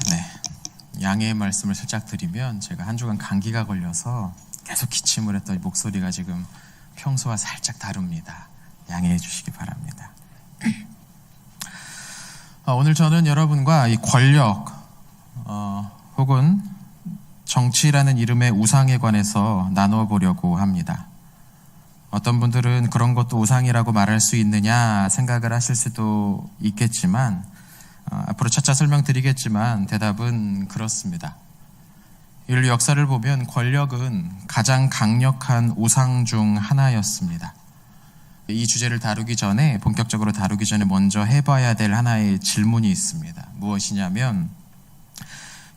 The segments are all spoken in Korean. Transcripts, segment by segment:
네. 양해의 말씀을 살짝 드리면 제가 한 주간 감기가 걸려서 계속 기침을 했더니 목소리가 지금 평소와 살짝 다릅니다. 양해해 주시기 바랍니다. 오늘 저는 여러분과 이 권력 혹은 정치라는 이름의 우상에 관해서 나누어 보려고 합니다. 어떤 분들은 그런 것도 우상이라고 말할 수 있느냐 생각을 하실 수도 있겠지만 앞으로 차차 설명드리겠지만 대답은 그렇습니다. 인류 역사를 보면 권력은 가장 강력한 우상 중 하나였습니다. 이 주제를 본격적으로 다루기 전에 먼저 해봐야 될 하나의 질문이 있습니다. 무엇이냐면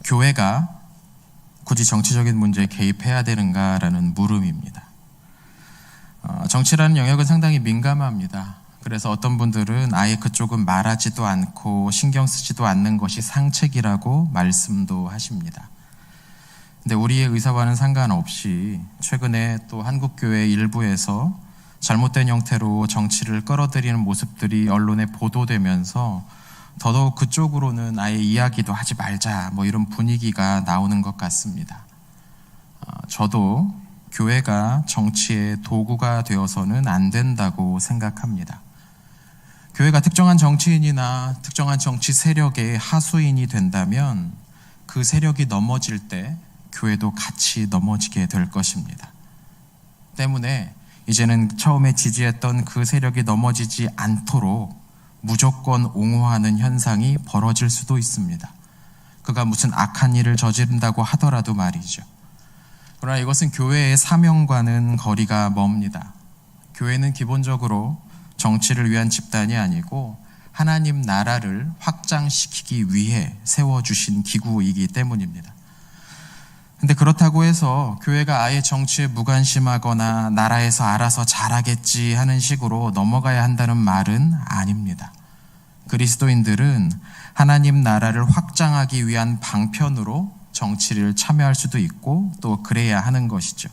교회가 굳이 정치적인 문제에 개입해야 되는가라는 물음입니다. 정치라는 영역은 상당히 민감합니다. 그래서 어떤 분들은 아예 그쪽은 말하지도 않고 신경 쓰지도 않는 것이 상책이라고 말씀도 하십니다. 근데 우리의 의사와는 상관없이 최근에 또 한국교회 일부에서 잘못된 형태로 정치를 끌어들이는 모습들이 언론에 보도되면서 더더욱 그쪽으로는 아예 이야기도 하지 말자 이런 분위기가 나오는 것 같습니다. 저도 교회가 정치의 도구가 되어서는 안 된다고 생각합니다. 교회가 특정한 정치인이나 특정한 정치 세력의 하수인이 된다면 그 세력이 넘어질 때 교회도 같이 넘어지게 될 것입니다. 때문에 이제는 처음에 지지했던 그 세력이 넘어지지 않도록 무조건 옹호하는 현상이 벌어질 수도 있습니다. 그가 무슨 악한 일을 저지른다고 하더라도 말이죠. 그러나 이것은 교회의 사명과는 거리가 멉니다. 교회는 기본적으로 정치를 위한 집단이 아니고 하나님 나라를 확장시키기 위해 세워주신 기구이기 때문입니다. 근데 그렇다고 해서 교회가 아예 정치에 무관심하거나 나라에서 알아서 잘하겠지 하는 식으로 넘어가야 한다는 말은 아닙니다. 그리스도인들은 하나님 나라를 확장하기 위한 방편으로 정치를 참여할 수도 있고 또 그래야 하는 것이죠.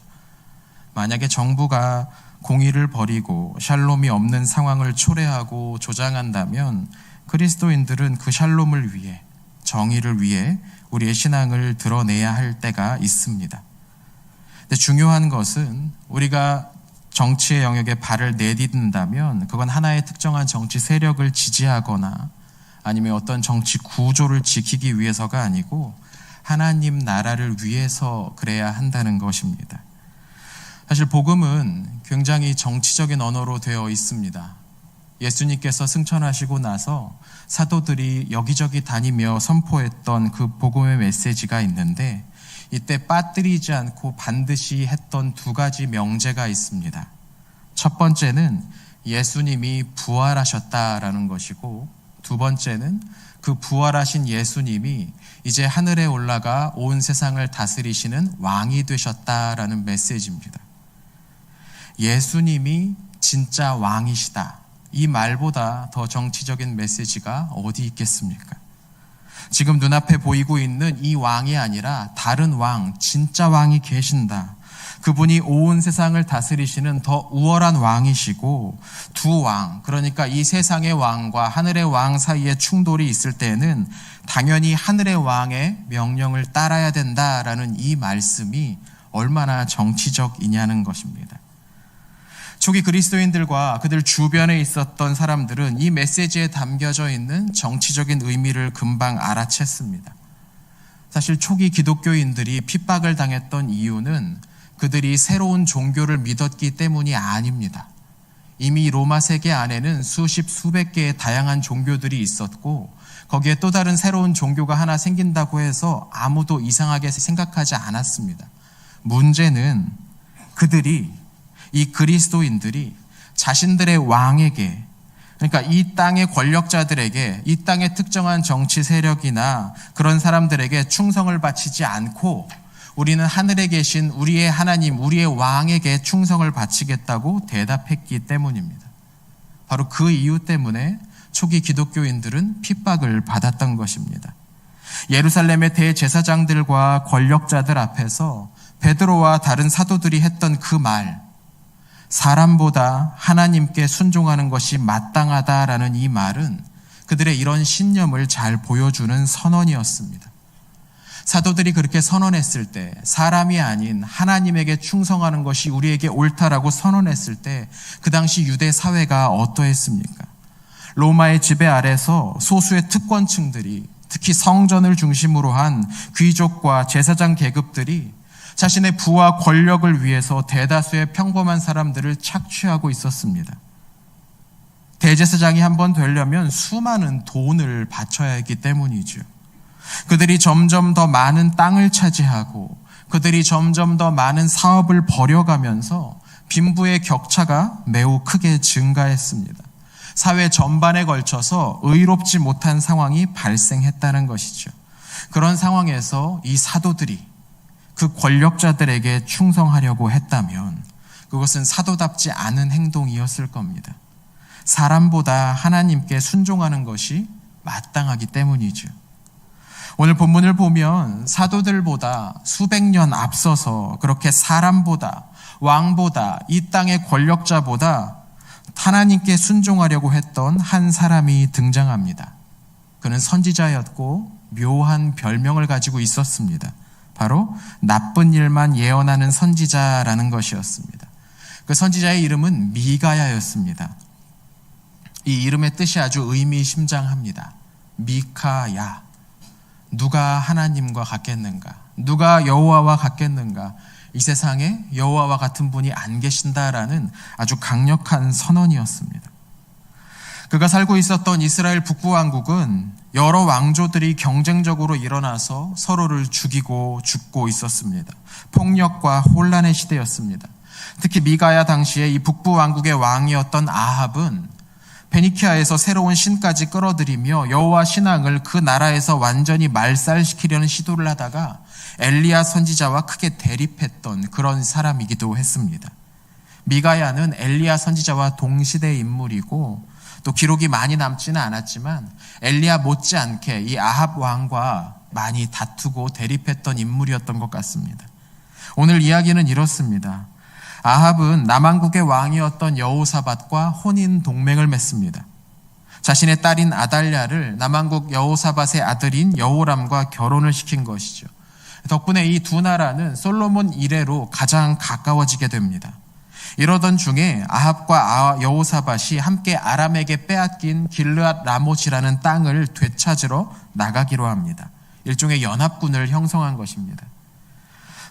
만약에 정부가 공의를 버리고 샬롬이 없는 상황을 초래하고 조장한다면 그리스도인들은 그 샬롬을 위해, 정의를 위해 우리의 신앙을 드러내야 할 때가 있습니다. 근데 중요한 것은 우리가 정치의 영역에 발을 내딛는다면 그건 하나의 특정한 정치 세력을 지지하거나 아니면 어떤 정치 구조를 지키기 위해서가 아니고 하나님 나라를 위해서 그래야 한다는 것입니다. 사실 복음은 굉장히 정치적인 언어로 되어 있습니다. 예수님께서 승천하시고 나서 사도들이 여기저기 다니며 선포했던 그 복음의 메시지가 있는데 이때 빠뜨리지 않고 반드시 했던 두 가지 명제가 있습니다. 첫 번째는 예수님이 부활하셨다라는 것이고 두 번째는 그 부활하신 예수님이 이제 하늘에 올라가 온 세상을 다스리시는 왕이 되셨다라는 메시지입니다. 예수님이 진짜 왕이시다. 이 말보다 더 정치적인 메시지가 어디 있겠습니까? 지금 눈앞에 보이고 있는 이 왕이 아니라 다른 왕, 진짜 왕이 계신다. 그분이 온 세상을 다스리시는 더 우월한 왕이시고 두 왕, 그러니까 이 세상의 왕과 하늘의 왕 사이에 충돌이 있을 때는 당연히 하늘의 왕의 명령을 따라야 된다라는 이 말씀이 얼마나 정치적이냐는 것입니다. 초기 그리스도인들과 그들 주변에 있었던 사람들은 이 메시지에 담겨져 있는 정치적인 의미를 금방 알아챘습니다. 사실 초기 기독교인들이 핍박을 당했던 이유는 그들이 새로운 종교를 믿었기 때문이 아닙니다. 이미 로마 세계 안에는 수십 수백 개의 다양한 종교들이 있었고 거기에 또 다른 새로운 종교가 하나 생긴다고 해서 아무도 이상하게 생각하지 않았습니다. 문제는 이 그리스도인들이 자신들의 왕에게, 그러니까 이 땅의 권력자들에게, 이 땅의 특정한 정치 세력이나 그런 사람들에게 충성을 바치지 않고 우리는 하늘에 계신 우리의 하나님, 우리의 왕에게 충성을 바치겠다고 대답했기 때문입니다. 바로 그 이유 때문에 초기 기독교인들은 핍박을 받았던 것입니다. 예루살렘의 대제사장들과 권력자들 앞에서 베드로와 다른 사도들이 했던 그 말, 사람보다 하나님께 순종하는 것이 마땅하다라는 이 말은 그들의 이런 신념을 잘 보여주는 선언이었습니다. 사도들이 그렇게 선언했을 때, 사람이 아닌 하나님에게 충성하는 것이 우리에게 옳다라고 선언했을 때 그 당시 유대 사회가 어떠했습니까? 로마의 지배 아래서 소수의 특권층들이, 특히 성전을 중심으로 한 귀족과 제사장 계급들이 자신의 부와 권력을 위해서 대다수의 평범한 사람들을 착취하고 있었습니다. 대제사장이 한번 되려면 수많은 돈을 바쳐야 했기 때문이죠. 그들이 점점 더 많은 땅을 차지하고 그들이 점점 더 많은 사업을 벌여가면서 빈부의 격차가 매우 크게 증가했습니다. 사회 전반에 걸쳐서 의롭지 못한 상황이 발생했다는 것이죠. 그런 상황에서 이 사도들이 그 권력자들에게 충성하려고 했다면 그것은 사도답지 않은 행동이었을 겁니다. 사람보다 하나님께 순종하는 것이 마땅하기 때문이죠. 오늘 본문을 보면 사도들보다 수백 년 앞서서 그렇게 사람보다, 왕보다, 이 땅의 권력자보다 하나님께 순종하려고 했던 한 사람이 등장합니다. 그는 선지자였고 묘한 별명을 가지고 있었습니다. 바로 나쁜 일만 예언하는 선지자라는 것이었습니다. 그 선지자의 이름은 미가야였습니다. 이 이름의 뜻이 아주 의미심장합니다. 미카야. 누가 하나님과 같겠는가? 누가 여호와와 같겠는가? 이 세상에 여호와와 같은 분이 안 계신다라는 아주 강력한 선언이었습니다. 그가 살고 있었던 이스라엘 북부왕국은 여러 왕조들이 경쟁적으로 일어나서 서로를 죽이고 죽고 있었습니다. 폭력과 혼란의 시대였습니다. 특히 미가야 당시에 이 북부왕국의 왕이었던 아합은 베니키아에서 새로운 신까지 끌어들이며 여호와 신앙을 그 나라에서 완전히 말살시키려는 시도를 하다가 엘리야 선지자와 크게 대립했던 그런 사람이기도 했습니다. 미가야는 엘리야 선지자와 동시대 인물이고 또 기록이 많이 남지는 않았지만 엘리야 못지않게 이 아합 왕과 많이 다투고 대립했던 인물이었던 것 같습니다. 오늘 이야기는 이렇습니다. 아합은 남왕국의 왕이었던 여호사밧과 혼인 동맹을 맺습니다. 자신의 딸인 아달랴를 남왕국 여호사밧의 아들인 여호람과 결혼을 시킨 것이죠. 덕분에 이 두 나라는 솔로몬 이래로 가장 가까워지게 됩니다. 이러던 중에 아합과 여호사밧이 함께 아람에게 빼앗긴 길르앗 라못이라는 땅을 되찾으러 나가기로 합니다. 일종의 연합군을 형성한 것입니다.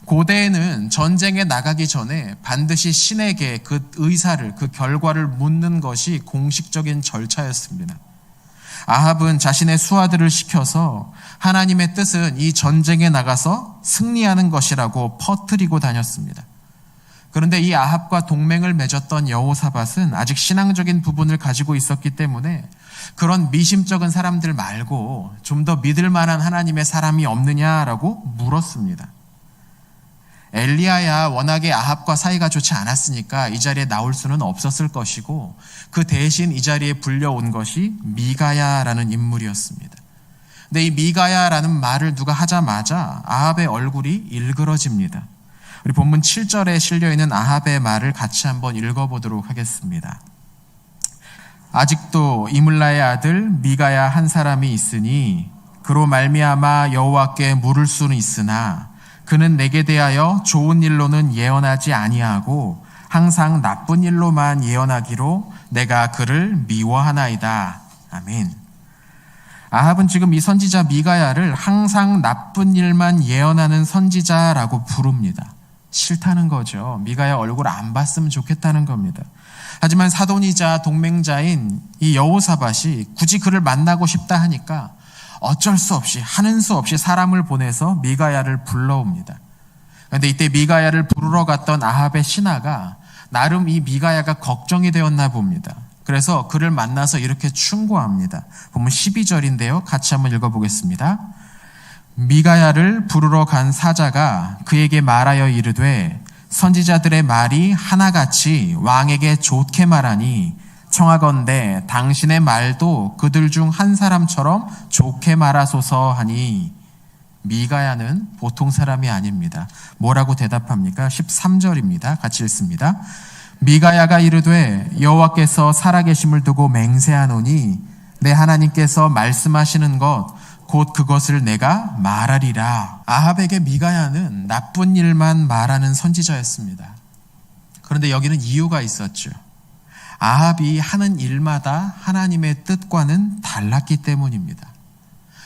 고대에는 전쟁에 나가기 전에 반드시 신에게 그 의사를, 그 결과를 묻는 것이 공식적인 절차였습니다. 아합은 자신의 수하들을 시켜서 하나님의 뜻은 이 전쟁에 나가서 승리하는 것이라고 퍼뜨리고 다녔습니다. 그런데 이 아합과 동맹을 맺었던 여호사밧은 아직 신앙적인 부분을 가지고 있었기 때문에 그런 미심쩍은 사람들 말고 좀 더 믿을 만한 하나님의 사람이 없느냐라고 물었습니다. 엘리야야 워낙에 아합과 사이가 좋지 않았으니까 이 자리에 나올 수는 없었을 것이고 그 대신 이 자리에 불려온 것이 미가야라는 인물이었습니다. 근데 이 미가야라는 말을 누가 하자마자 아합의 얼굴이 일그러집니다. 우리 본문 7절에 실려있는 아합의 말을 같이 한번 읽어보도록 하겠습니다. 아직도 이물라의 아들 미가야 한 사람이 있으니 그로 말미암아 여호와께 물을 수는 있으나 그는 내게 대하여 좋은 일로는 예언하지 아니하고 항상 나쁜 일로만 예언하기로 내가 그를 미워하나이다. 아멘. 아합은 지금 이 선지자 미가야를 항상 나쁜 일만 예언하는 선지자라고 부릅니다. 싫다는 거죠. 미가야 얼굴 안 봤으면 좋겠다는 겁니다. 하지만 사돈이자 동맹자인 이 여호사밧이 굳이 그를 만나고 싶다 하니까 어쩔 수 없이, 하는 수 없이 사람을 보내서 미가야를 불러옵니다. 그런데 이때 미가야를 부르러 갔던 아합의 신하가 나름 이 미가야가 걱정이 되었나 봅니다. 그래서 그를 만나서 이렇게 충고합니다. 보면 12절인데요. 같이 한번 읽어보겠습니다. 미가야를 부르러 간 사자가 그에게 말하여 이르되 선지자들의 말이 하나같이 왕에게 좋게 말하니 청하건대 당신의 말도 그들 중 한 사람처럼 좋게 말하소서 하니 미가야는 보통 사람이 아닙니다. 뭐라고 대답합니까? 13절입니다. 같이 읽습니다. 미가야가 이르되 여호와께서 살아계심을 두고 맹세하노니 내 하나님께서 말씀하시는 것 곧 그것을 내가 말하리라. 아합에게 미가야는 나쁜 일만 말하는 선지자였습니다. 그런데 여기는 이유가 있었죠. 아합이 하는 일마다 하나님의 뜻과는 달랐기 때문입니다.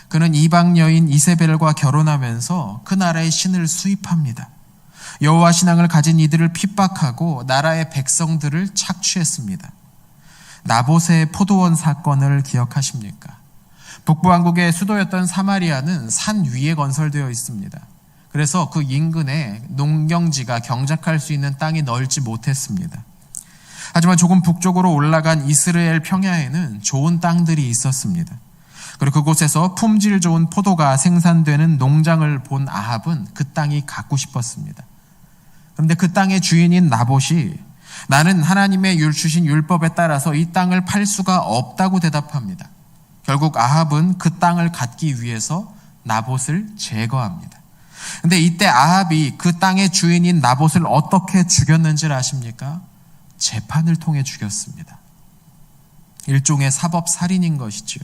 그는 이방 여인 이세벨과 결혼하면서 그 나라의 신을 수입합니다. 여호와 신앙을 가진 이들을 핍박하고 나라의 백성들을 착취했습니다. 나봇의 포도원 사건을 기억하십니까? 북부왕국의 수도였던 사마리아는 산 위에 건설되어 있습니다. 그래서 그 인근에 농경지가 경작할 수 있는 땅이 넓지 못했습니다. 하지만 조금 북쪽으로 올라간 이스라엘 평야에는 좋은 땅들이 있었습니다. 그리고 그곳에서 품질 좋은 포도가 생산되는 농장을 본 아합은 그 땅이 갖고 싶었습니다. 그런데 그 땅의 주인인 나봇이 나는 하나님의 주신 율법에 따라서 이 땅을 팔 수가 없다고 대답합니다. 결국 아합은 그 땅을 갖기 위해서 나봇을 제거합니다. 그런데 이때 아합이 그 땅의 주인인 나봇을 어떻게 죽였는지를 아십니까? 재판을 통해 죽였습니다. 일종의 사법살인인 것이죠.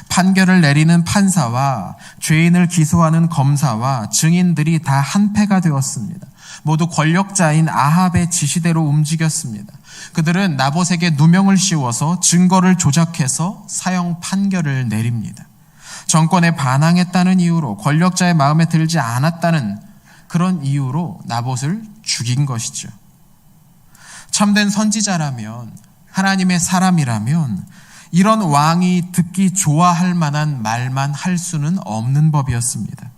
판결을 내리는 판사와 죄인을 기소하는 검사와 증인들이 다 한패가 되었습니다. 모두 권력자인 아합의 지시대로 움직였습니다. 그들은 나봇에게 누명을 씌워서 증거를 조작해서 사형 판결을 내립니다. 정권에 반항했다는 이유로, 권력자의 마음에 들지 않았다는 그런 이유로 나봇을 죽인 것이죠. 참된 선지자라면, 하나님의 사람이라면 이런 왕이 듣기 좋아할 만한 말만 할 수는 없는 법이었습니다.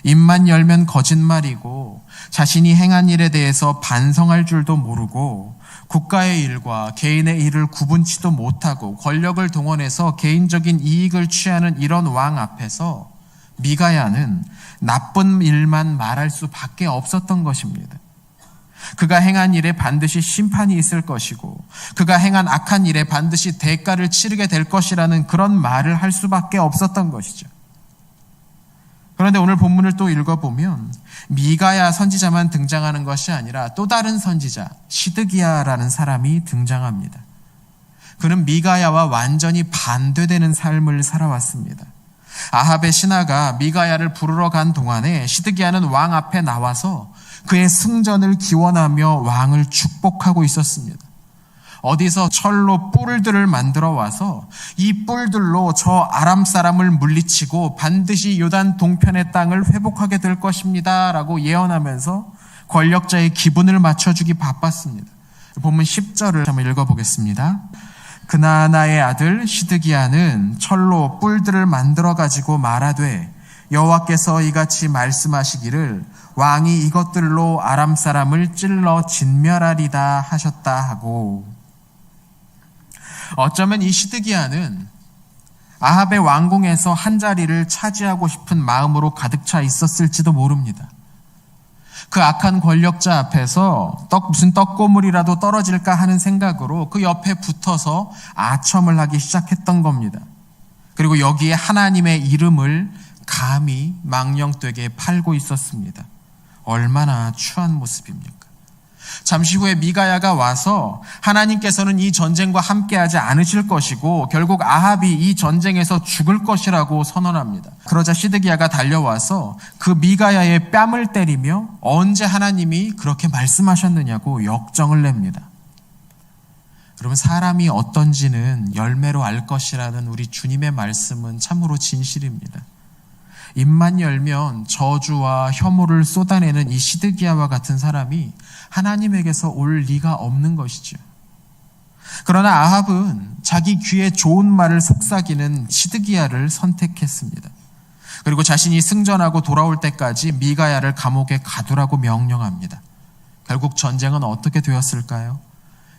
입만 열면 거짓말이고 자신이 행한 일에 대해서 반성할 줄도 모르고 국가의 일과 개인의 일을 구분치도 못하고 권력을 동원해서 개인적인 이익을 취하는 이런 왕 앞에서 미가야는 나쁜 일만 말할 수밖에 없었던 것입니다. 그가 행한 일에 반드시 심판이 있을 것이고 그가 행한 악한 일에 반드시 대가를 치르게 될 것이라는 그런 말을 할 수밖에 없었던 것이죠. 그런데 오늘 본문을 또 읽어보면 미가야 선지자만 등장하는 것이 아니라 또 다른 선지자 시드기야라는 사람이 등장합니다. 그는 미가야와 완전히 반대되는 삶을 살아왔습니다. 아합의 신하가 미가야를 부르러 간 동안에 시드기야는 왕 앞에 나와서 그의 승전을 기원하며 왕을 축복하고 있었습니다. 어디서 철로 뿔들을 만들어 와서 이 뿔들로 저 아람 사람을 물리치고 반드시 요단 동편의 땅을 회복하게 될 것입니다 라고 예언하면서 권력자의 기분을 맞춰주기 바빴습니다. 본문 10절을 한번 읽어보겠습니다. 그나나의 아들 시드기야는 철로 뿔들을 만들어 가지고 말하되 여호와께서 이같이 말씀하시기를 왕이 이것들로 아람 사람을 찔러 진멸하리다 하셨다 하고, 어쩌면 이 시드기야는 아합의 왕궁에서 한 자리를 차지하고 싶은 마음으로 가득 차 있었을지도 모릅니다. 그 악한 권력자 앞에서 무슨 떡고물이라도 떨어질까 하는 생각으로 그 옆에 붙어서 아첨을 하기 시작했던 겁니다. 그리고 여기에 하나님의 이름을 감히 망령되게 팔고 있었습니다. 얼마나 추한 모습입니까? 잠시 후에 미가야가 와서 하나님께서는 이 전쟁과 함께하지 않으실 것이고 결국 아합이 이 전쟁에서 죽을 것이라고 선언합니다. 그러자 시드기야가 달려와서 그 미가야의 뺨을 때리며 언제 하나님이 그렇게 말씀하셨느냐고 역정을 냅니다. 여러분, 사람이 어떤지는 열매로 알 것이라는 우리 주님의 말씀은 참으로 진실입니다. 입만 열면 저주와 혐오를 쏟아내는 이 시드기야와 같은 사람이 하나님에게서 올 리가 없는 것이죠. 그러나 아합은 자기 귀에 좋은 말을 속삭이는 시드기야를 선택했습니다. 그리고 자신이 승전하고 돌아올 때까지 미가야를 감옥에 가두라고 명령합니다. 결국 전쟁은 어떻게 되었을까요?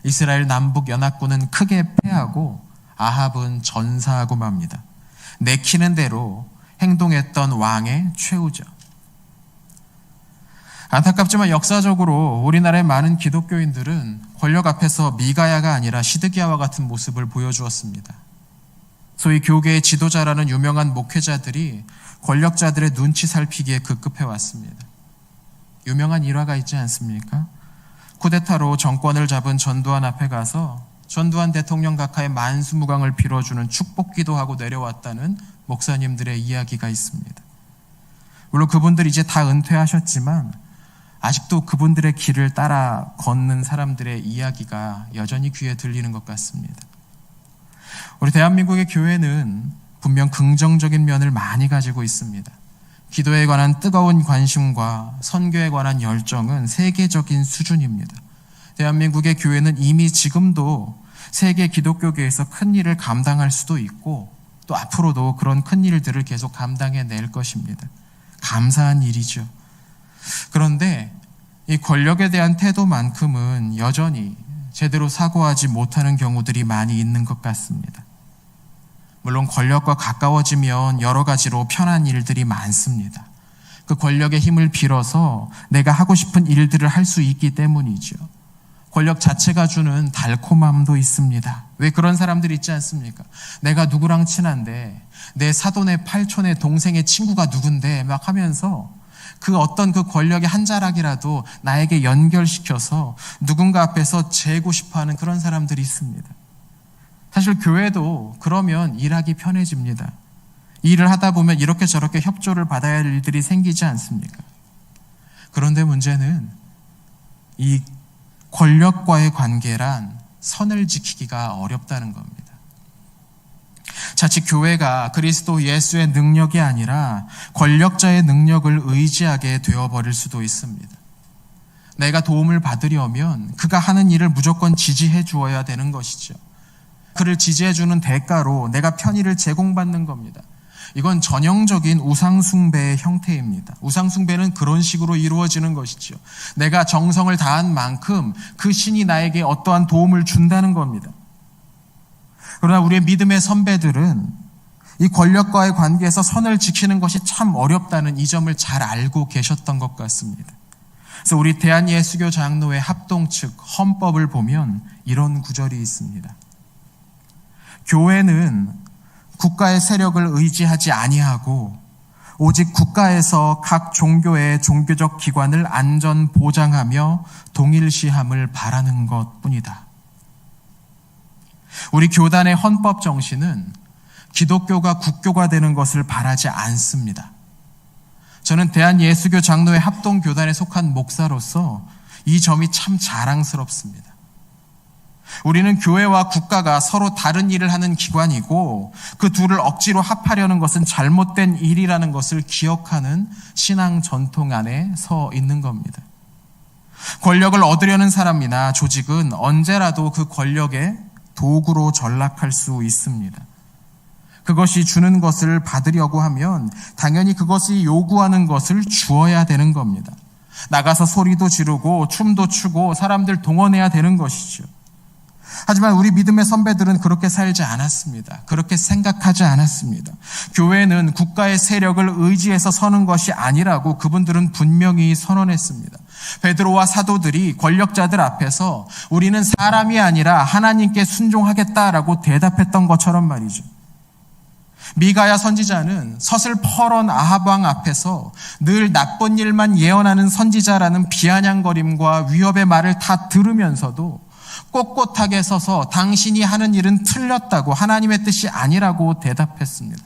이스라엘 남북 연합군은 크게 패하고 아합은 전사하고 맙니다. 내키는 대로 행동했던 왕의 최후죠. 안타깝지만 역사적으로 우리나라의 많은 기독교인들은 권력 앞에서 미가야가 아니라 시드기야와 같은 모습을 보여주었습니다. 소위 교계의 지도자라는 유명한 목회자들이 권력자들의 눈치 살피기에 급급해왔습니다. 유명한 일화가 있지 않습니까? 쿠데타로 정권을 잡은 전두환 앞에 가서 전두환 대통령 각하의 만수무강을 빌어주는 축복기도 하고 내려왔다는 목사님들의 이야기가 있습니다. 물론 그분들 이제 다 은퇴하셨지만 아직도 그분들의 길을 따라 걷는 사람들의 이야기가 여전히 귀에 들리는 것 같습니다. 우리 대한민국의 교회는 분명 긍정적인 면을 많이 가지고 있습니다. 기도에 관한 뜨거운 관심과 선교에 관한 열정은 세계적인 수준입니다. 대한민국의 교회는 이미 지금도 세계 기독교계에서 큰 일을 감당할 수도 있고 또 앞으로도 그런 큰 일들을 계속 감당해낼 것입니다. 감사한 일이죠. 그런데 이 권력에 대한 태도만큼은 여전히 제대로 사고하지 못하는 경우들이 많이 있는 것 같습니다. 물론 권력과 가까워지면 여러 가지로 편한 일들이 많습니다. 그 권력의 힘을 빌어서 내가 하고 싶은 일들을 할 수 있기 때문이죠. 권력 자체가 주는 달콤함도 있습니다. 왜 그런 사람들이 있지 않습니까? 내가 누구랑 친한데 내 사돈의 팔촌의 동생의 친구가 누군데 막 하면서 그 어떤 그 권력의 한 자락이라도 나에게 연결시켜서 누군가 앞에서 재고 싶어하는 그런 사람들이 있습니다. 사실 교회도 그러면 일하기 편해집니다. 일을 하다 보면 이렇게 저렇게 협조를 받아야 할 일들이 생기지 않습니까? 그런데 문제는 이 권력과의 관계란 선을 지키기가 어렵다는 겁니다. 자칫 교회가 그리스도 예수의 능력이 아니라 권력자의 능력을 의지하게 되어버릴 수도 있습니다. 내가 도움을 받으려면 그가 하는 일을 무조건 지지해 주어야 되는 것이죠. 그를 지지해 주는 대가로 내가 편의를 제공받는 겁니다. 이건 전형적인 우상숭배의 형태입니다. 우상숭배는 그런 식으로 이루어지는 것이죠. 내가 정성을 다한 만큼 그 신이 나에게 어떠한 도움을 준다는 겁니다. 그러나 우리의 믿음의 선배들은 이 권력과의 관계에서 선을 지키는 것이 참 어렵다는 이 점을 잘 알고 계셨던 것 같습니다. 그래서 우리 대한예수교 장로회 합동 측 헌법을 보면 이런 구절이 있습니다. 교회는 국가의 세력을 의지하지 아니하고 오직 국가에서 각 종교의 종교적 기관을 안전 보장하며 동일시함을 바라는 것뿐이다. 우리 교단의 헌법 정신은 기독교가 국교가 되는 것을 바라지 않습니다. 저는 대한예수교 장로회 합동교단에 속한 목사로서 이 점이 참 자랑스럽습니다. 우리는 교회와 국가가 서로 다른 일을 하는 기관이고 그 둘을 억지로 합하려는 것은 잘못된 일이라는 것을 기억하는 신앙 전통 안에 서 있는 겁니다. 권력을 얻으려는 사람이나 조직은 언제라도 그 권력의 도구로 전락할 수 있습니다. 그것이 주는 것을 받으려고 하면 당연히 그것이 요구하는 것을 주어야 되는 겁니다. 나가서 소리도 지르고 춤도 추고 사람들 동원해야 되는 것이죠. 하지만 우리 믿음의 선배들은 그렇게 살지 않았습니다. 그렇게 생각하지 않았습니다. 교회는 국가의 세력을 의지해서 서는 것이 아니라고 그분들은 분명히 선언했습니다. 베드로와 사도들이 권력자들 앞에서 우리는 사람이 아니라 하나님께 순종하겠다라고 대답했던 것처럼 말이죠. 미가야 선지자는 서슬퍼런 아합 왕 앞에서 늘 나쁜 일만 예언하는 선지자라는 비아냥거림과 위협의 말을 다 들으면서도 꼿꼿하게 서서 당신이 하는 일은 틀렸다고 하나님의 뜻이 아니라고 대답했습니다.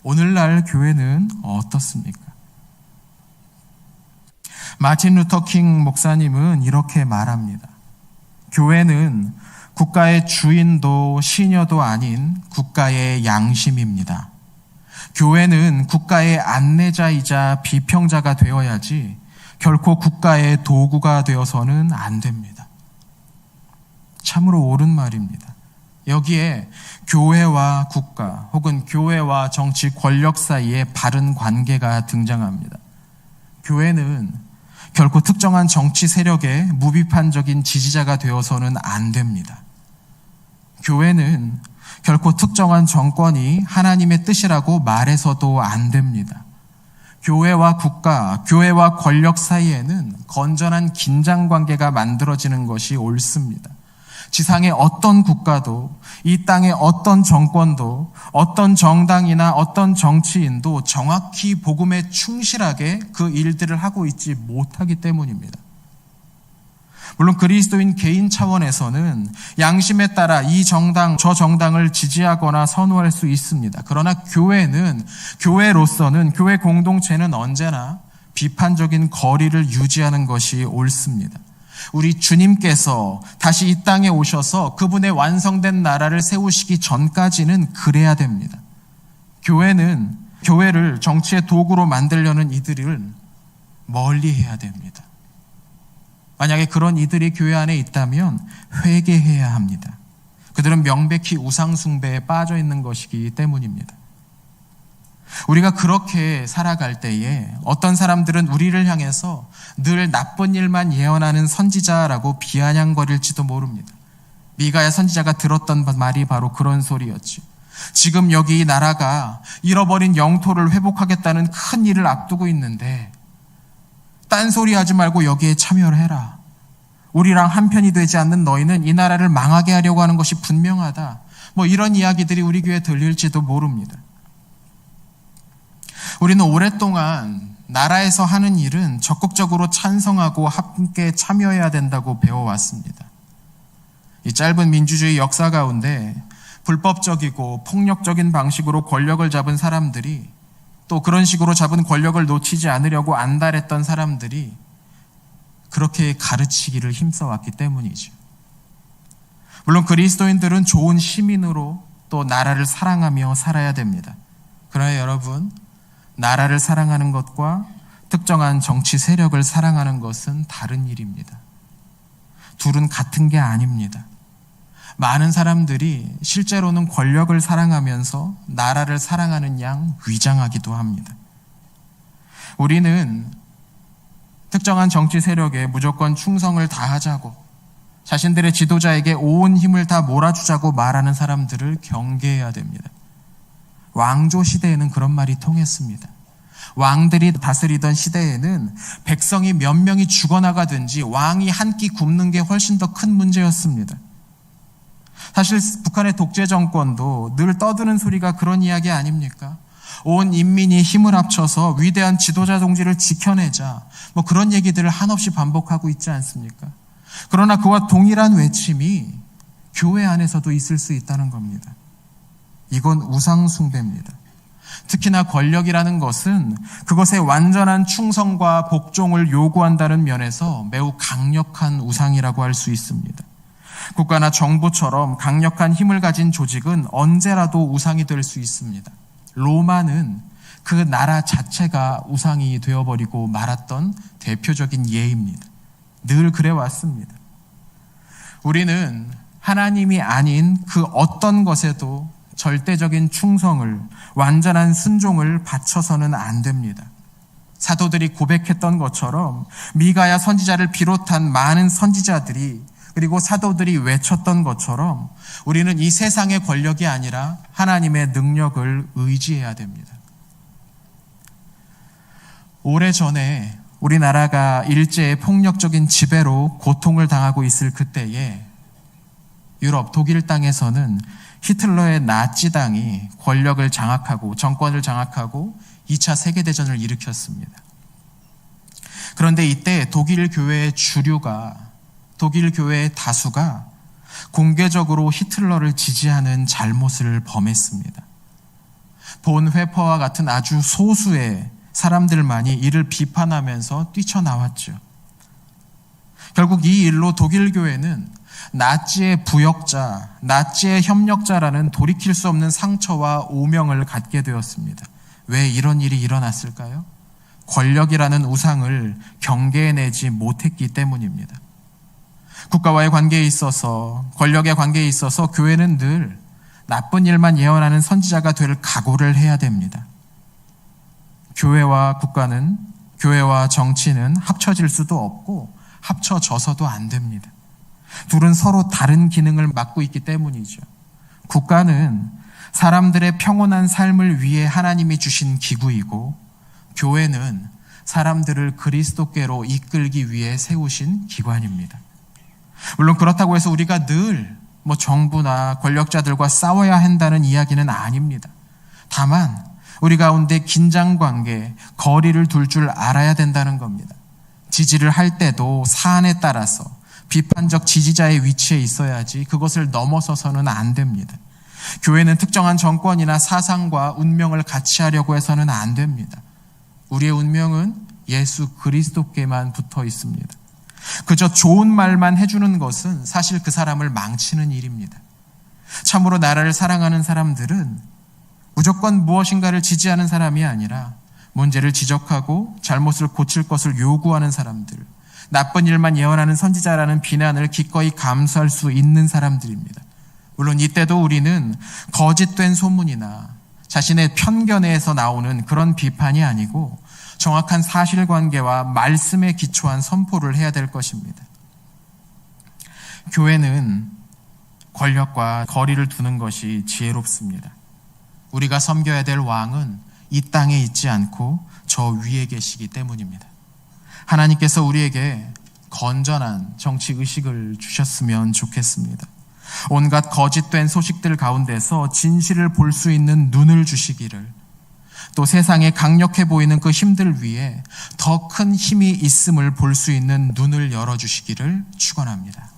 오늘날 교회는 어떻습니까? 마틴 루터 킹 목사님은 이렇게 말합니다. 교회는 국가의 주인도 시녀도 아닌 국가의 양심입니다. 교회는 국가의 안내자이자 비평자가 되어야지 결코 국가의 도구가 되어서는 안 됩니다. 참으로 옳은 말입니다. 여기에 교회와 국가 혹은 교회와 정치 권력 사이에 바른 관계가 등장합니다. 교회는 결코 특정한 정치 세력의 무비판적인 지지자가 되어서는 안 됩니다. 교회는 결코 특정한 정권이 하나님의 뜻이라고 말해서도 안 됩니다. 교회와 국가, 교회와 권력 사이에는 건전한 긴장관계가 만들어지는 것이 옳습니다. 지상의 어떤 국가도 이 땅의 어떤 정권도 어떤 정당이나 어떤 정치인도 정확히 복음에 충실하게 그 일들을 하고 있지 못하기 때문입니다. 물론 그리스도인 개인 차원에서는 양심에 따라 이 정당, 저 정당을 지지하거나 선호할 수 있습니다. 그러나 교회로서는, 교회 공동체는 언제나 비판적인 거리를 유지하는 것이 옳습니다. 우리 주님께서 다시 이 땅에 오셔서 그분의 완성된 나라를 세우시기 전까지는 그래야 됩니다. 교회를 정치의 도구로 만들려는 이들을 멀리해야 됩니다. 만약에 그런 이들이 교회 안에 있다면 회개해야 합니다. 그들은 명백히 우상 숭배에 빠져 있는 것이기 때문입니다. 우리가 그렇게 살아갈 때에 어떤 사람들은 우리를 향해서 늘 나쁜 일만 예언하는 선지자라고 비아냥거릴지도 모릅니다. 미가야 선지자가 들었던 말이 바로 그런 소리였지. 지금 여기 이 나라가 잃어버린 영토를 회복하겠다는 큰 일을 앞두고 있는데 딴소리 하지 말고 여기에 참여를 해라. 우리랑 한편이 되지 않는 너희는 이 나라를 망하게 하려고 하는 것이 분명하다. 이런 이야기들이 우리 교회에 들릴지도 모릅니다. 우리는 오랫동안 나라에서 하는 일은 적극적으로 찬성하고 함께 참여해야 된다고 배워왔습니다. 이 짧은 민주주의 역사 가운데 불법적이고 폭력적인 방식으로 권력을 잡은 사람들이, 또 그런 식으로 잡은 권력을 놓치지 않으려고 안달했던 사람들이 그렇게 가르치기를 힘써왔기 때문이죠. 물론 그리스도인들은 좋은 시민으로 또 나라를 사랑하며 살아야 됩니다. 그러나 여러분, 나라를 사랑하는 것과 특정한 정치 세력을 사랑하는 것은 다른 일입니다. 둘은 같은 게 아닙니다. 많은 사람들이 실제로는 권력을 사랑하면서 나라를 사랑하는 양 위장하기도 합니다. 우리는 특정한 정치 세력에 무조건 충성을 다하자고, 자신들의 지도자에게 온 힘을 다 몰아주자고 말하는 사람들을 경계해야 됩니다. 왕조 시대에는 그런 말이 통했습니다. 왕들이 다스리던 시대에는 백성이 몇 명이 죽어나가든지 왕이 한 끼 굶는 게 훨씬 더 큰 문제였습니다. 사실 북한의 독재 정권도 늘 떠드는 소리가 그런 이야기 아닙니까? 온 인민이 힘을 합쳐서 위대한 지도자 동지를 지켜내자, 그런 얘기들을 한없이 반복하고 있지 않습니까? 그러나 그와 동일한 외침이 교회 안에서도 있을 수 있다는 겁니다. 이건 우상 숭배입니다. 특히나 권력이라는 것은 그것의 완전한 충성과 복종을 요구한다는 면에서 매우 강력한 우상이라고 할 수 있습니다. 국가나 정부처럼 강력한 힘을 가진 조직은 언제라도 우상이 될 수 있습니다. 로마는 그 나라 자체가 우상이 되어버리고 말았던 대표적인 예입니다. 늘 그래왔습니다. 우리는 하나님이 아닌 그 어떤 것에도 절대적인 충성을, 완전한 순종을 바쳐서는 안 됩니다. 사도들이 고백했던 것처럼 미가야 선지자를 비롯한 많은 선지자들이, 그리고 사도들이 외쳤던 것처럼 우리는 이 세상의 권력이 아니라 하나님의 능력을 의지해야 됩니다. 오래전에 우리나라가 일제의 폭력적인 지배로 고통을 당하고 있을 그때에 유럽 독일 땅에서는 히틀러의 나치당이 권력을 장악하고 정권을 장악하고 2차 세계대전을 일으켰습니다. 그런데 이때 독일 교회의 다수가 공개적으로 히틀러를 지지하는 잘못을 범했습니다. 본 회퍼와 같은 아주 소수의 사람들만이 이를 비판하면서 뛰쳐나왔죠. 결국 이 일로 독일 교회는 나치의 부역자, 나치의 협력자라는 돌이킬 수 없는 상처와 오명을 갖게 되었습니다. 왜 이런 일이 일어났을까요? 권력이라는 우상을 경계해내지 못했기 때문입니다. 국가와의 관계에 있어서, 권력의 관계에 있어서 교회는 늘 나쁜 일만 예언하는 선지자가 될 각오를 해야 됩니다. 교회와 국가는, 교회와 정치는 합쳐질 수도 없고 합쳐져서도 안 됩니다. 둘은 서로 다른 기능을 맡고 있기 때문이죠. 국가는 사람들의 평온한 삶을 위해 하나님이 주신 기구이고, 교회는 사람들을 그리스도께로 이끌기 위해 세우신 기관입니다. 물론 그렇다고 해서 우리가 늘 정부나 권력자들과 싸워야 한다는 이야기는 아닙니다. 다만 우리 가운데 긴장관계, 거리를 둘 줄 알아야 된다는 겁니다. 지지를 할 때도 사안에 따라서, 비판적 지지자의 위치에 있어야지 그것을 넘어서서는 안 됩니다. 교회는 특정한 정권이나 사상과 운명을 같이 하려고 해서는 안 됩니다. 우리의 운명은 예수 그리스도께만 붙어 있습니다. 그저 좋은 말만 해주는 것은 사실 그 사람을 망치는 일입니다. 참으로 나라를 사랑하는 사람들은 무조건 무엇인가를 지지하는 사람이 아니라 문제를 지적하고 잘못을 고칠 것을 요구하는 사람들, 나쁜 일만 예언하는 선지자라는 비난을 기꺼이 감수할 수 있는 사람들입니다. 물론 이때도 우리는 거짓된 소문이나 자신의 편견에서 나오는 그런 비판이 아니고 정확한 사실관계와 말씀에 기초한 선포를 해야 될 것입니다. 교회는 권력과 거리를 두는 것이 지혜롭습니다. 우리가 섬겨야 될 왕은 이 땅에 있지 않고 저 위에 계시기 때문입니다. 하나님께서 우리에게 건전한 정치 의식을 주셨으면 좋겠습니다. 온갖 거짓된 소식들 가운데서 진실을 볼 수 있는 눈을 주시기를, 또 세상에 강력해 보이는 그 힘들 위에 더 큰 힘이 있음을 볼 수 있는 눈을 열어주시기를 축원합니다.